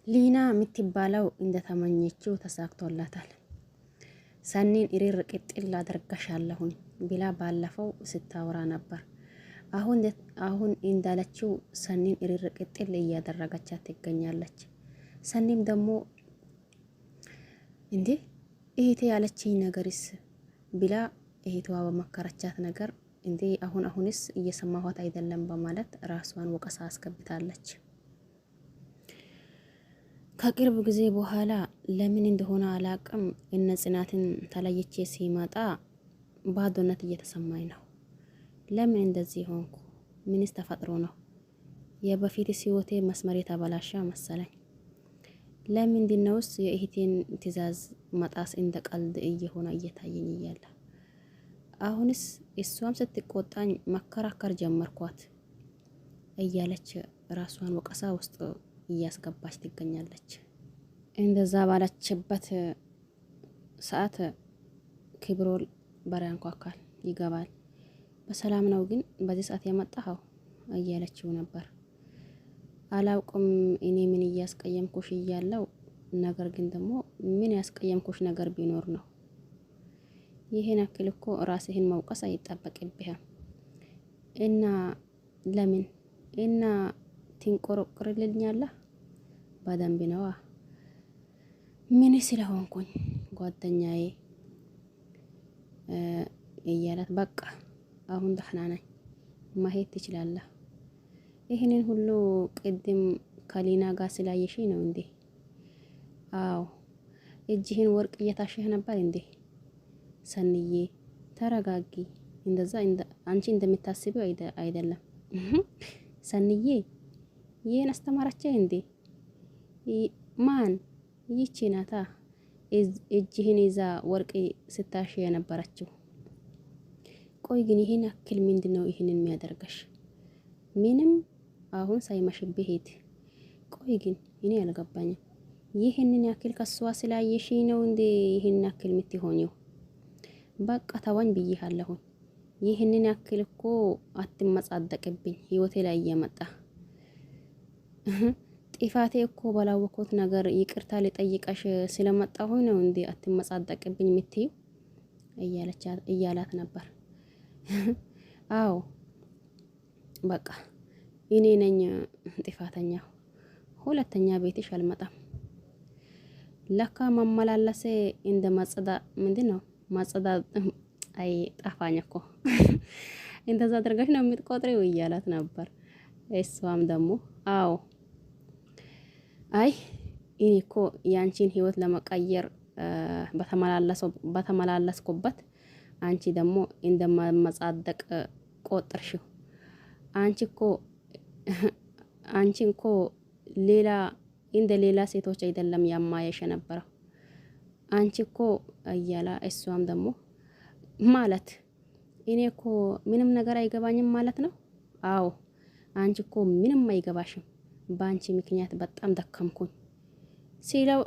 ሊና የምትባለው እንደተመኘችው ተሳክቶላታል። ሰኒን እሪር ቅጥል አደርጋሻለሁኝ ብላ ባለፈው ስታወራ ነበር። አሁን እንዳለችው ሰኒን እሪር ቅጥል እያደረገቻት ትገኛለች። ሰኒም ደግሞ እንዴ እህቴ ያለችኝ ነገርስ ብላ እህቷ በመከረቻት ነገር እንዴ አሁንስ እየሰማኋት አይደለም በማለት ራሷን ወቀሳ አስገብታለች። ከቅርብ ጊዜ በኋላ ለምን እንደሆነ አላቅም እነ ጽናትን ተለይቼ ሲመጣ ባዶነት እየተሰማኝ ነው። ለምን እንደዚህ ሆንኩ? ምንስ ተፈጥሮ ነው? የበፊት ህይወቴ መስመር የተበላሻ መሰለኝ። ለምንድነውስ የእህቴን ትዕዛዝ መጣስ እንደ ቀልድ እየሆነ እየታየኝ እያለ አሁንስ እሷም ስትቆጣኝ መከራከር ጀመርኳት እያለች ራሷን ወቀሳ ውስጥ እያስገባች ትገኛለች። እንደዛ ባለችበት ሰዓት ክብሮል በር ያንኳኳል። ይገባል። በሰላም ነው ግን በዚህ ሰዓት የመጣኸው እያለችው ነበር። አላውቅም እኔ ምን እያስቀየምኩሽ እያለው ነገር ግን ደግሞ ምን ያስቀየምኩሽ ነገር ቢኖር ነው? ይሄን አክል እኮ ራስህን መውቀስ አይጠበቅብህም። እና ለምን እና ትንቆረቆርልኛለህ? በደንብ ነዋ። ምን ስለሆንኩኝ ጓደኛዬ እያላት በቃ አሁን ደህና ነኝ ማሄድ ትችላለህ። ይሄንን ሁሉ ቅድም ከሊና ጋር ስላየሽኝ ነው እንዴ? አዎ እጅህን ወርቅ እየታሸህ ነበር እንዴ? ሰንዬ ተረጋጊ። እንደዛ አንቺ እንደምታስቢው አይደለም። ሰንዬ ይሄን አስተማራችህ እንዴ? ማን? ይቺ ናታ እጅህን ይዛ ወርቅ ስታሽ የነበረችው። ቆይ ግን ይሄን አክል ምንድነው ይሄንን የሚያደርገሽ? ምንም አሁን ሳይመሽብህ ሄድ። ቆይ ግን እኔ አልገባኝም። ይሄንን ያክል ከሷ ስላየሽ ነው እንዴ ይሄን ያክል የምትሆኚው? በቃ ተወኝ ብዬሃለሁ። ይሄንን ያክል እኮ አትመጻደቅብኝ ህይወቴ ላይ እየመጣ ጥፋቴ እኮ ባላወቅኩት ነገር ይቅርታ ልጠይቀሽ ስለመጣሁ ነው እንዴ አትመጻደቅብኝ የምትይው? እያላት ነበር። አዎ በቃ እኔ ነኝ ጥፋተኛው። ሁለተኛ ቤትሽ አልመጣም። ለካ ማመላለሴ እንደ ማጸዳ ምንድነው ማጸዳ አይ ጣፋኝ እኮ እንደዛ አድርገሽ ነው የምትቆጥሪው እያላት ነበር። እሷም ደግሞ አዎ አይ እኔ እኮ ያንቺን ህይወት ለመቀየር በተመላለስኩበት አንቺ ደግሞ እንደማመጻደቅ ቆጥርሽው። አንቺ እኮ ሌላ እንደ ሌላ ሴቶች አይደለም ያማየሽ ነበረው። አንቺ እኮ እያላ እሷም ደግሞ ማለት እኔ እኮ ምንም ነገር አይገባኝም ማለት ነው። አዎ አንቺ እኮ ምንም አይገባሽም። በአንቺ ምክንያት በጣም ደከምኩኝ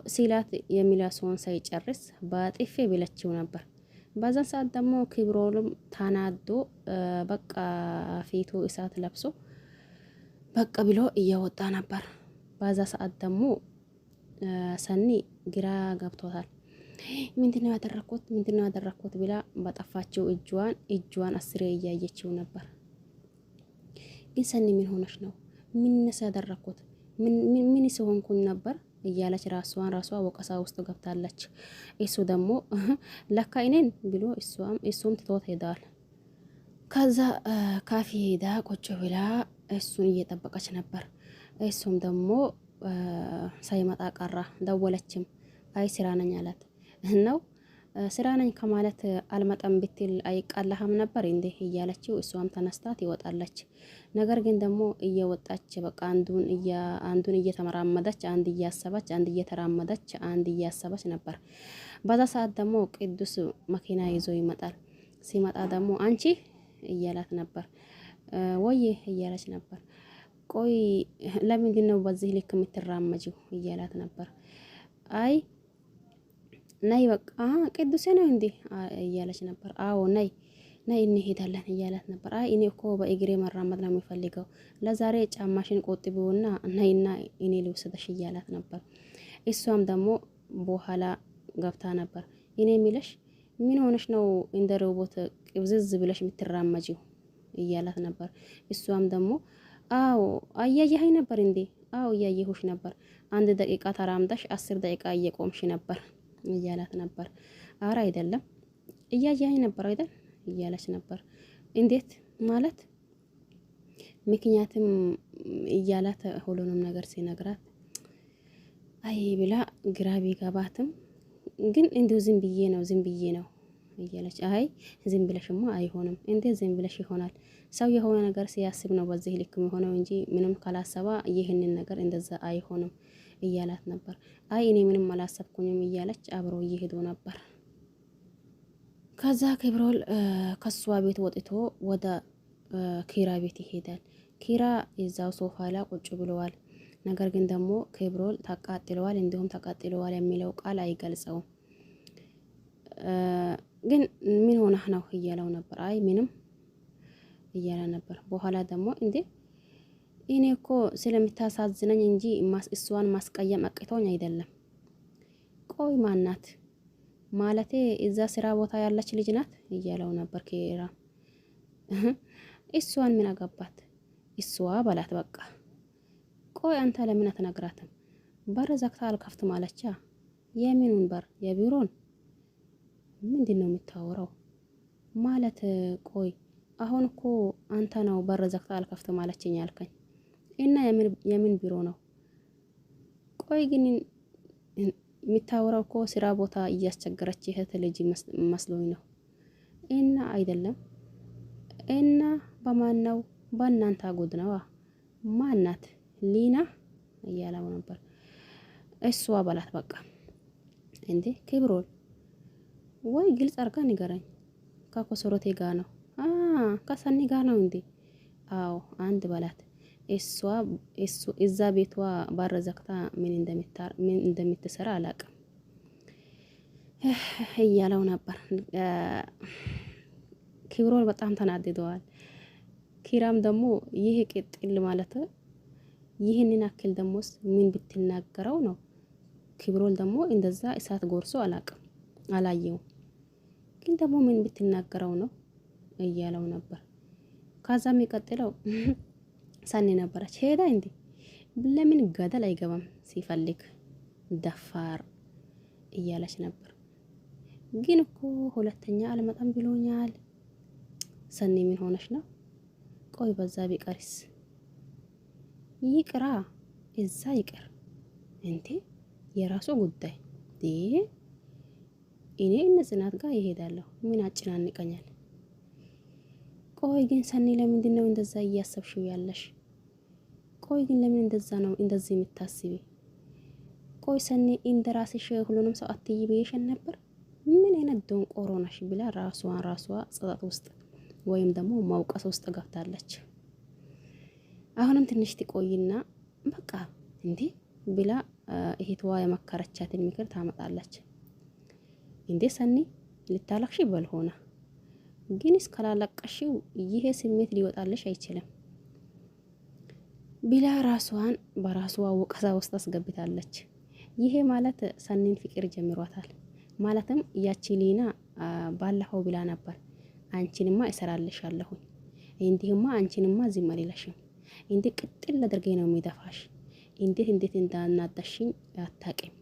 ሲላት የሚላሰውን ሳይጨርስ በጥፌ ብለችው ነበር። በዛን ሰዓት ደግሞ ክብሮልም ተናዶ በቃ ፊቱ እሳት ለብሶ በቃ ብሎ እየወጣ ነበር። በዛ ሰዓት ደግሞ ሰኒ ግራ ገብቶታል። ምንድነው ያደረኩት ብላ በጠፋችው እጇን አስሬ እያየችው ነበር። ግን ሰኒ ምን ሆነሽ ነው? ምንስ ያደረኩት ምን ሲሆንኩኝ ነበር እያለች ራሷ ወቀሳ ውስጥ ገብታለች። እሱ ደግሞ ለካ እኔን ብሎ እሱም ትቶት ሄደዋል። ከዛ ካፌ ሄዳ ቁጭ ብላ እሱን እየጠበቀች ነበር። እሱም ደግሞ ሳይመጣ ቀራ። ደወለችም። አይ ስራ ነኝ አላት። ነው ስራ ነኝ ከማለት አልመጣም ብትል አይቃላህም ነበር እንዴ እያለችው እሷም ተነስታ ትወጣለች። ነገር ግን ደግሞ እየወጣች በቃ አንዱን እየተመራመደች አንድ እያሰበች አንድ እየተራመደች አንድ እያሰበች ነበር። በዛ ሰዓት ደግሞ ቅዱስ መኪና ይዞ ይመጣል። ሲመጣ ደግሞ አንቺ እያላት ነበር። ወይ እያለች ነበር። ቆይ ለምንድን ነው በዚህ ልክ የምትራመጂው እያላት ነበር። አይ ነይ በቃ ቅዱሴ ነው እንዴ እያለች ነበር። አዎ ነይ ነይ እንሄዳለን እያላት ነበር። አይ እኔ እኮ በእግሬ መራመድ ነው የሚፈልገው፣ ለዛሬ ጫማሽን ቆጥቢውና ነይና እኔ ልውሰድሽ እያላት ነበር። እሷም ደግሞ በኋላ ገብታ ነበር። እኔ የሚለሽ ምን ሆነሽ ነው እንደ ሮቦት ቅብዝዝ ብለሽ የምትራመጂው እያላት ነበር። እሷም ደግሞ አዎ አያየኸኝ ነበር እንዴ? አዎ እያየሁሽ ነበር። 1 ደቂቃ ተራምደሽ 10 ደቂቃ እየቆምሽ ነበር እያላት ነበር። አረ አይደለም እያየኸኝ ነበር አይደል እያለች ነበር። እንዴት ማለት ምክንያትም እያላት ሁሉንም ነገር ሲነግራት አይ ብላ ግራ ቢገባትም ግን እንዲሁ ዝም ብዬ ነው እያለች አይ ዝም ብለሽማ አይሆንም። እንዴት ዝም ብለሽ ይሆናል? ሰው የሆነ ነገር ሲያስብ ነው በዚህ ልክ የሚሆነው እንጂ ምንም ካላሰባ ይህንን ነገር እንደዛ አይሆንም እያላት ነበር። አይ እኔ ምንም አላሰብኩኝም እያለች አብሮ እየሄዱ ነበር። ከዛ ክብሮል ከሷ ቤት ወጥቶ ወደ ኪራ ቤት ይሄዳል። ኪራ እዛው ሶፋ ላይ ቁጭ ብለዋል። ነገር ግን ደግሞ ክብሮል ተቃጥለዋል፣ እንዲሁም ተቃጥለዋል የሚለው ቃል አይገልጸውም። ግን ምን ሆነህ ነው እያለው ነበር። አይ ምንም እያለ ነበር። በኋላ ደግሞ እንዴ እኔ እኮ ስለምታሳዝነኝ እንጂ እሷን ማስቀየም አቅቶኝ አይደለም። ቆይ ማናት ማለቴ እዛ ስራ ቦታ ያለች ልጅ ናት እያለው ነበር ኪራ። እሷን ምን አገባት? እሷ በላት በቃ። ቆይ አንተ ለምን አትነግራትም? በር ዘግታ አልከፍትም አለቻ። የምኑን በር? የቢሮን? ምንድን ነው የምታወራው? ማለት ቆይ አሁን እኮ አንተ ነው በር ዘግታ አልከፍትም አለችኝ ያልከኝ እና የምን ቢሮ ነው? ቆይ ግን የሚታወራው እኮ ስራ ቦታ እያስቸገረች እህት ልጅ መስሎኝ ነው። እና አይደለም እና በማን ነው? በእናንተ ጉድ ነዋ። ማናት? ሊና እያለው ነበር። እሷ በላት በቃ። እንዴ ክብሮል ወይ ግልጽ አርጋ ንገረኝ። ከኮሰሮቴ ጋር ነው? ከሰኒ ጋር ነው እንዴ? አዎ አንድ በላት። እዛ ቤቷ በር ዘግታ ምን እንደምትሰራ አላውቅም እያለው ነበር። ክብሮል በጣም ተናድደዋል። ኪራም ደግሞ ይህ ቅጥል ማለት ይህንን አክል ደሞስ ምን ብትናገረው ነው? ክብሮል ደግሞ እንደዛ እሳት ጎርሶ አላውቅም አላየው፣ ግን ደግሞ ምን ብትናገረው ነው እያለው ነበር። ከዛ የሚቀጥለው ሰኒ ነበረች። ሄዳ እንዴ ለምን ገደል አይገባም ሲፈልግ ደፋር እያለች ነበር። ግን እኮ ሁለተኛ አልመጣም ብሎኛል። ሰኒ ምን ሆነሽ ነው? ቆይ በዛ ቢቀርስ? ይቅራ እዛ ይቅር እንዴ የራሱ ጉዳይ። እኔ እነ ጽናት ጋር ይሄዳለሁ፣ ምን አጨናንቀኛል? ቆይ ግን ሰኒ ለምንድን ነው እንደዛ እያሰብሽው ያለሽ? ቆይ ግን ለምን እንደዛ ነው እንደዚህ የምታስቢ? ቆይ ሰኒ እንደራስሽ ሁሉንም ሰው አትይ ብዬሽን ነበር። ምን አይነት ደንቆሮ ነሽ ብላ ራሷ ጸጸት ውስጥ ወይም ደግሞ ማውቀስ ውስጥ ገብታለች። አሁንም ትንሽ ትቆይና በቃ እንዴ ብላ እህትዋ የመከረቻትን ምክር ታመጣለች። እንዴ ሰኒ ልታለቅሽ በልሆነ ግን እስካላለቀሽው ይሄ ስሜት ሊወጣልሽ አይችልም ብላ ራሷን በራሷ ወቀሳ ውስጥ አስገብታለች። ይሄ ማለት ሰኒን ፍቅር ጀምሯታል። ማለትም ያቺ ሊና ባለፈው ብላ ነበር አንቺንማ እሰራልሻለሁ፣ እንዲህማ አንቺንማ ዝም አልልሽም፣ እንዴ ቅጥል አድርጌ ነው የሚደፋሽ፣ እንዴት እንዳናደሽኝ አታውቂም፣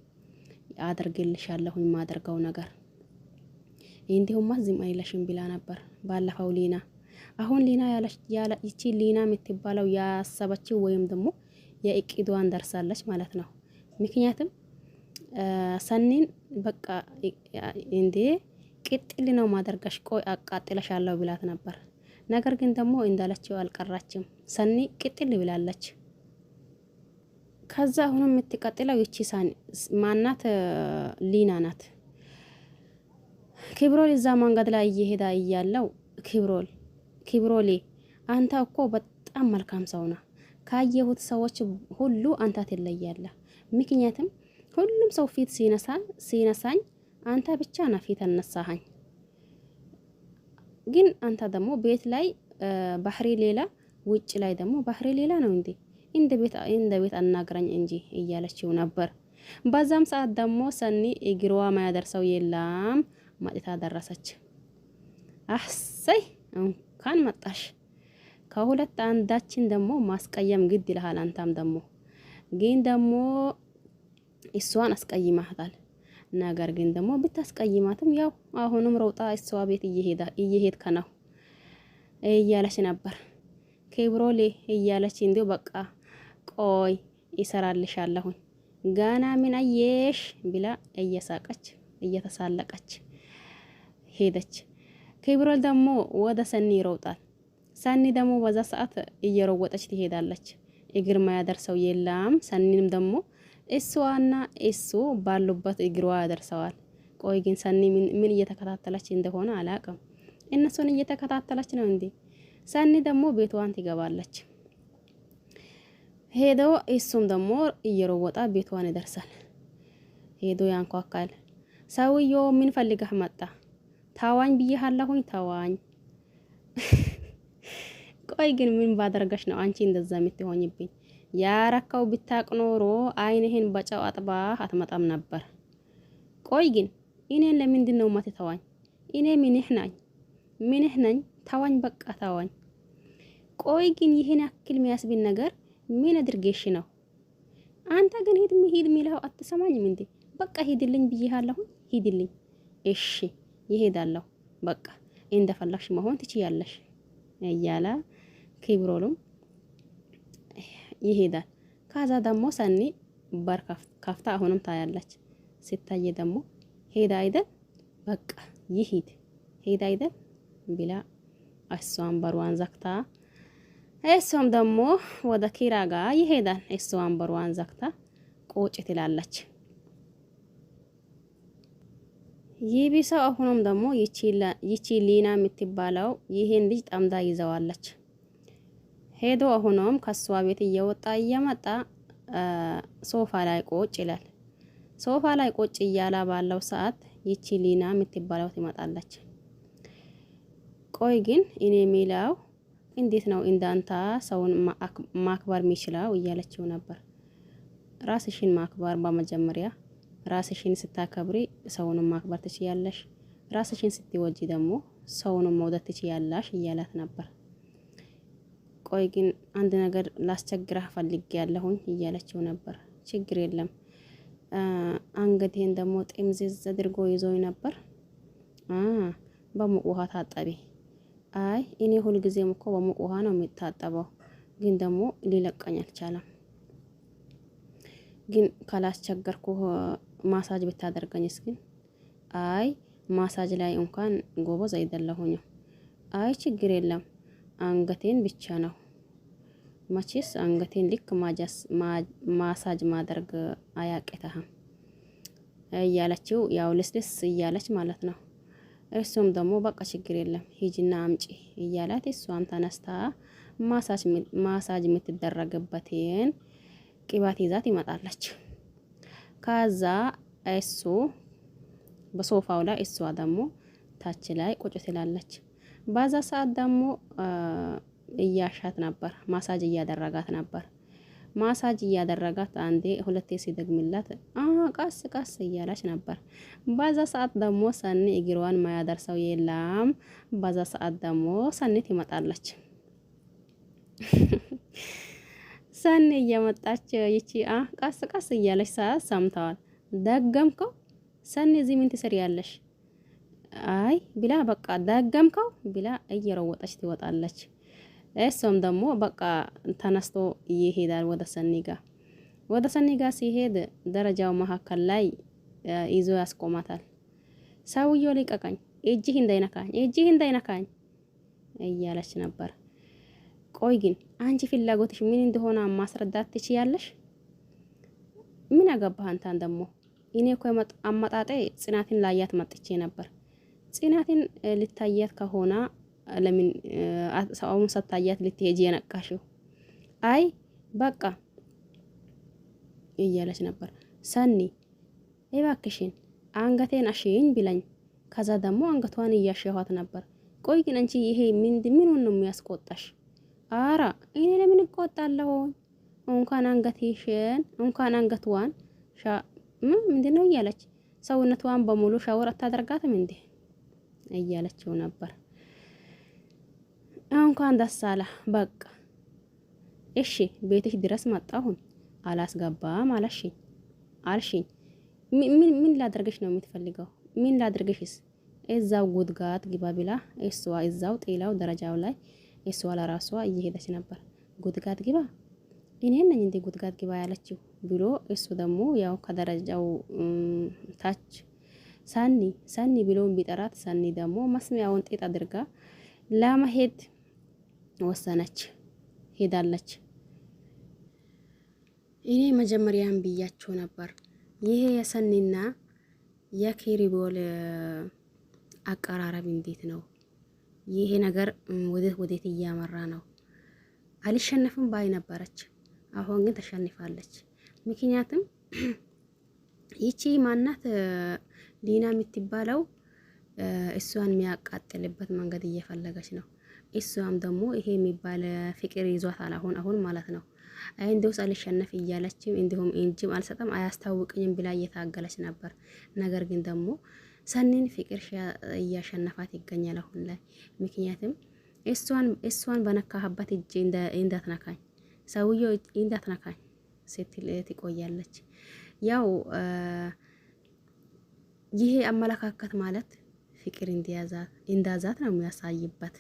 አደርግልሻለሁ የማደርገው ነገር፣ እንዲሁማ ዝም አልልሽም ብላ ነበር ባለፈው ሊና። አሁን ሊና ይቺ ሊና የምትባለው ያሰበችው ወይም ደግሞ የእቅዷን ደርሳለች ማለት ነው። ምክንያቱም ሰኒን በቃ እንዴ ቅጥል ነው ማደርጋሽ፣ ቆይ አቃጥለሻለሁ ብላት ነበር። ነገር ግን ደግሞ እንዳለችው አልቀራችም። ሰኒ ቅጥል ብላለች። ከዛ አሁንም የምትቀጥለው ይቺ ማናት? ሊና ናት። ክብሮል እዛ መንገድ ላይ እየሄዳ እያለው ክብሮሌ አንተ እኮ በጣም መልካም ሰው ነህ። ካየሁት ሰዎች ሁሉ አንተ ትለያለህ። ምክንያቱም ሁሉም ሰው ፊት ሲነሳኝ አንተ ብቻ ነህ ፊት አነሳኸኝ። ግን አንተ ደግሞ ቤት ላይ ባህሪ ሌላ፣ ውጭ ላይ ደግሞ ባህሪ ሌላ ነው እንዴ? እንደ ቤት አናግረኝ እንጂ እያለችው ነበር። በዛም ሰዓት ደግሞ ሰኒ እግሯ ማያደርሰው የለም መጥታ ደረሰች። አሰይ እንኳን መጣሽ። ከሁለት አንዳችን ደግሞ ማስቀየም ግድ ይልሃል። አንተም ደግሞ ግን ደግሞ እሷን አስቀይማታል። ነገር ግን ደግሞ ብታስቀይማትም ያው አሁንም ሮጣ እሷ ቤት እየሄድከ ነው እያለች ነበር። ክብሮሌ እያለች እንዲሁ በቃ ቆይ ይሰራልሻለሁኝ ገና ምን አየሽ ብላ እየሳቀች እየተሳለቀች ሄደች። ክብሮል ደግሞ ወደ ሰኒ ይሮጣል። ሰኒ ደግሞ በዛ ሰዓት እየሮወጠች ትሄዳለች። እግር ማያደርሰው የለም። ሰኒንም ደግሞ እሷና እሱ ባሉበት እግሯ ያደርሰዋል። ቆይ ግን ሰኒ ምን እየተከታተለች እንደሆነ አላቅም። እነሱን እየተከታተለች ነው እንዴ? ሰኒ ደግሞ ቤቷን ትገባለች። ሄዶ እሱም ደግሞ እየሮወጣ ቤቷን ይደርሳል። ሄዶ ያንኳካል። ሰውዬው ምን ፈልገህ መጣ? ታዋኝ ብዬሃለሁኝ ታዋኝ። ቆይ ግን ምን ባደረገሽ ነው አንቺ እንደዛ የምትሆኝብኝ? ያረካው ብታቅ ኖሮ አይንህን በጨው አጥባህ አትመጣም ነበር። ቆይ ግን እኔን ለምንድን ነው የማትተዋኝ? እኔ ምንህ ነኝ? ተዋኝ በቃ ተዋኝ። ቆይ ግን ይሄን ያክል የሚያስብን ነገር ምን አድርጌሽ ነው? አንተ ግን ሂድ ሚለው አትሰማኝም እንዴ? በቃ ሂድልኝ ብዬሃለሁ፣ ሂድልኝ። እሺ ይሄዳለሁ፣ በቃ እንደፈለግሽ መሆን ትችያለሽ እያለ ክብሮልም ይሄዳል። ከዛ ደግሞ ሰኒ በር ከፍታ አሁንም ታያለች። ሲታይ ደግሞ ሄዳ አይደል በቃ ይሂድ ሄዳ አይደል ብላ እሷን በሯን ዘግታ እሷም ደግሞ ወደ ኪራ ጋር ይሄዳል። እሷን በሯን ዘግታ ቁጭ ትላለች። ይቢሰው አሁንም ደግሞ ይቺ ሊና የምትባለው ይሄን ልጅ ጠምዳ ይዘዋለች። ሄዶ አሁንም ከሷ ቤት እየወጣ እየመጣ ሶፋ ላይ ቁጭ ይላል። ሶፋ ላይ ቁጭ እያላ ባለው ሰዓት ይቺ ሊና የምትባለው ትመጣለች። ቆይ ግን እኔ የሚለው እንዴት ነው እንዳንተ ሰውን ማክበር የሚችለው እያለችው ነበር። ራስሽን ማክበር በመጀመሪያ ራስሽን ስታከብሪ ሰውንም ማክበር ትችያለሽ። ራስሽን ስትወጂ ደግሞ ሰውንም መውደድ ትችያለሽ እያላት ነበር። ቆይ ግን አንድ ነገር ላስቸግረህ ፈልጌያለሁኝ እያለችው ነበር። ችግር የለም። አንገቴን ደግሞ ጥምዝዝ አድርጎ ይዞኝ ነበር። በሙቅ ውሃ ታጠቢ። አይ እኔ ሁልጊዜም እኮ በሙቅ ውሃ ነው የሚታጠበው፣ ግን ደግሞ ሊለቀኝ አልቻለም። ግን ካላስቸገርኩ ማሳጅ ብታደርገኝስ? ግን አይ ማሳጅ ላይ እንኳን ጎበዝ አይደለሁኝም። አይ ችግር የለም አንገቴን ብቻ ነው። መቼስ አንገቴን ልክ ማሳጅ ማድረግ አያቅተህም እያለችው ያው ልስልስ እያለች ማለት ነው። እሱም ደግሞ በቃ ችግር የለም ሂጂና አምጪ እያላት እሷም ተነስታ ማሳጅ የምትደረግበትን ቅባት ይዛት ይመጣለች። ከዛ እሱ በሶፋው ላይ እሷ ደግሞ ታች ላይ ቁጭ ትላለች። በዛ ሰዓት ደግሞ እያሻት ነበር፣ ማሳጅ እያደረጋት ነበር። ማሳጅ እያደረጋት አንዴ ሁለቴ ሲደግምላት ቀስ ቀስ እያለች ነበር። በዛ ሰዓት ደግሞ ሰኒ እግሯን ማያደርሰው የለም። በዛ ሰዓት ደግሞ ሰኒ ትመጣለች። ሰኒ እየመጣች ይቺ ቀስ ቀስ እያለች ሰዓት ሰምተዋል። ደገምከው ሰኒ እዚህ ምን ትሰሪያለሽ? አይ ብላ በቃ ደገምከው ብላ እየሮወጠች ትወጣለች። እሷም ደግሞ በቃ ተነስቶ ይሄዳል ወደ ሰኒ ጋር ሲሄድ ደረጃው መካከል ላይ ይዞ ያስቆማታል። ሰውየው ልቀቀኝ፣ እጅህ እንዳይነካኝ እያለች ነበር። ቆይ ግን አንቺ ፍላጎትሽ ምን እንደሆነ ማስረዳት ትችያለሽ? ምን አገባህ አንተን ደግሞ? እኔ እኮ አመጣጤ ጽናትን ላያት መጥቼ ነበር። ጽናትን ልታያት ከሆነ ለምን ሰውም ሰታያት ልትሄጂ የነቃሽው? አይ በቃ እያለች ነበር። ሰኒ እባክሽን አንገቴን አሽኝ ቢለኝ፣ ከዛ ደግሞ አንገቷን እያሸኋት ነበር። ቆይ ግን አንቺ ይሄ ምን ነው የሚያስቆጣሽ? አራ እኔ ለምን እቆጣለሁ? እንኳን አንገትሽን እንኳን አንገትዋን ምንድነው እያለች ሰውነቷን በሙሉ ሻወር አታደርጋትም እንዴ እያለችው ነበር። እንኳን ደስ አለ በቃ እሺ ቤትሽ ድረስ መጣሁኝ አላስገባም አልሽኝ። ምን ላደርግሽ ነው የምትፈልገው? ምን ላደርግሽስ? እዛው ጉድጋት ግባ ብላ እሷ እዛው ጤላው ደረጃው ላይ እሷ ለራሷ እየሄደች ነበር። ጉድጋት ግባ እኔ ነኝ እንዴ ጉድጋት ግባ ያለችው ብሎ እሱ ደግሞ ያው ከደረጃው ታች ሰኒ ብሎን ቢጠራት ሰኒ ደግሞ መስሚያውን ጤጥ አድርጋ ለመሄድ ወሰነች። ሄዳለች። እኔ መጀመሪያም ብያችሁ ነበር ይሄ የሰኒና የኪሪቦል አቀራረብ እንዴት ነው? ይሄ ነገር ወዴት እያመራ ነው? አልሸነፍም ባይ ነበረች። አሁን ግን ተሸንፋለች። ምክንያቱም ይቺ ማናት ዲና የምትባለው እሷን የሚያቃጥልበት መንገድ እየፈለገች ነው። እሷም ደግሞ ይሄ የሚባል ፍቅር ይዟታል አሁን ማለት ነው። እንደውስ አልሸነፍ እያለችው እንዲሁም እንጂም አልሰጠም አያስታውቅኝም ብላ እየታገለች ነበር። ነገር ግን ደግሞ ሰኒን ፍቅር እያሸነፋት ይገኛል አሁን ላይ። ምክንያቱም እሷን በነካህበት እጄ እንዳትነካኝ ሰውየው እንዳትነካኝ ስትል ትቆያለች። ያው ይሄ አመለካከት ማለት ፍቅር እንዳዛት ነው የሚያሳይበት።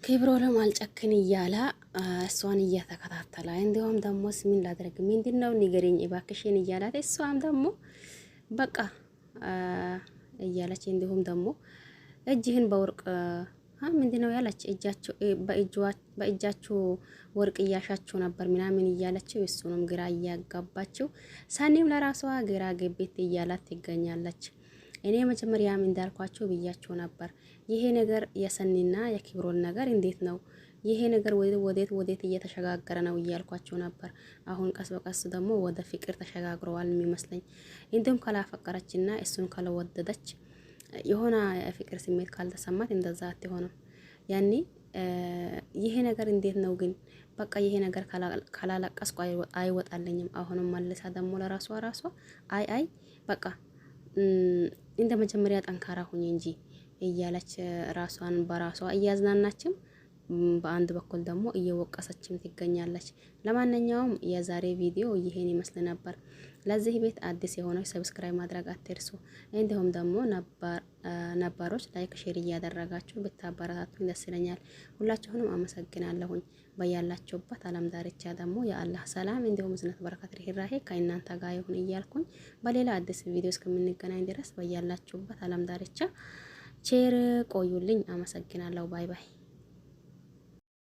ኪብሮልም አልጨክን እያለ እሷን እየተከታተለ እንዲሁም ደግሞ ምን ላድርግ ምንድነው ንገሪኝ እባክሽን እያላት እሷም ደግሞ በቃ እያለች እንዲሁም ደግሞ እጅህን በወርቅ ምንድነው ያለች በእጃችሁ ወርቅ እያሻችሁ ነበር ምናምን እያለችው እሱንም ግራ እያጋባችው ሰኒም ለራሷ ግራ ግብት እያላት ትገኛለች። እኔ መጀመሪያም እንዳልኳችሁ ብያችሁ ነበር ይሄ ነገር የሰኒና የኪብሮል ነገር እንዴት ነው ይሄ ነገር ወዴት እየተሸጋገረ ነው እያልኳችሁ ነበር። አሁን ቀስ በቀስ ደግሞ ወደ ፍቅር ተሸጋግረዋል የሚመስለኝ። እንዲሁም ካላፈቀረችና እሱን ካልወደደች የሆነ ፍቅር ስሜት ካልተሰማት እንደዛ አትሆንም። ያኔ ይሄ ነገር እንዴት ነው ግን በቃ ይሄ ነገር ካላለቀስኩ አይወጣልኝም። አሁንም መልሳ ደግሞ ለራሷ አይ በቃ እንደ መጀመሪያ ጠንካራ ሁኚ እንጂ እያለች ራሷን በራሷ እያዝናናችም በአንድ በኩል ደግሞ እየወቀሰችም ትገኛለች። ለማንኛውም የዛሬ ቪዲዮ ይሄን ይመስል ነበር። ለዚህ ቤት አዲስ የሆነው ሰብስክራይብ ማድረግ አትርሱ። እንዲሁም ደግሞ ነባሮች ላይክ ሼር እያደረጋችሁ ብታበረታቱኝ ደስ ይለኛል። ሁላችሁንም አመሰግናለሁኝ። በያላችሁበት ዓለም ዳርቻ ደግሞ የአላህ ሰላም እንዲሁም ዝነት በረከት ርህራሄ ከእናንተ ጋር ይሁን እያልኩኝ በሌላ አዲስ ቪዲዮ እስከምንገናኝ ድረስ በያላችሁበት ዓለም ዳርቻ ቼር ቆዩልኝ። አመሰግናለሁ። ባይ ባይ።